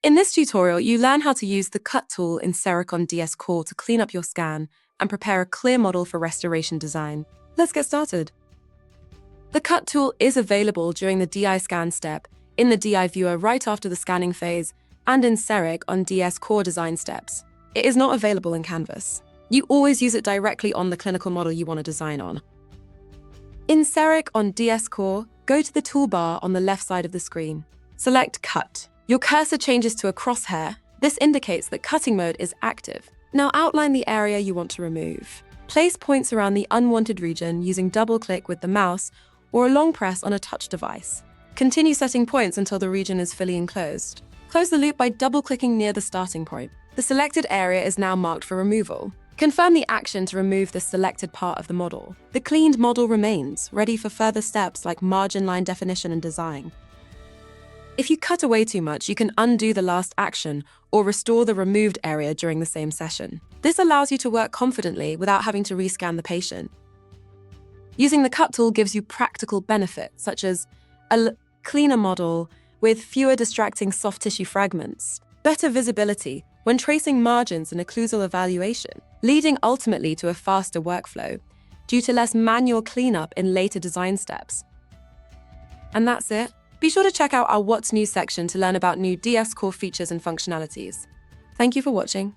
In this tutorial, you learn how to use the Cut tool in CEREC on DS Core to clean up your scan and prepare a clear model for restoration design. Let's get started. The Cut tool is available during the DI scan step, in the DI viewer right after the scanning phase, and in CEREC on DS Core design steps. It is not available in Canvas. You always use it directly on the clinical model you want to design on. In CEREC on DS Core, go to the toolbar on the left side of the screen. Select Cut. Your cursor changes to a crosshair. This indicates that cutting mode is active. Now outline the area you want to remove. Place points around the unwanted region using double-click with the mouse or a long press on a touch device. Continue setting points until the region is fully enclosed. Close the loop by double-clicking near the starting point. The selected area is now marked for removal. Confirm the action to remove the selected part of the model. The cleaned model remains, ready for further steps like margin line definition and design. If you cut away too much, you can undo the last action or restore the removed area during the same session. This allows you to work confidently without having to rescan the patient. Using the Cut tool gives you practical benefits, such as a cleaner model with fewer distracting soft tissue fragments, better visibility when tracing margins and occlusal evaluation, leading ultimately to a faster workflow due to less manual cleanup in later design steps. And that's it. Be sure to check out our What's New section to learn about new DS Core features and functionalities. Thank you for watching.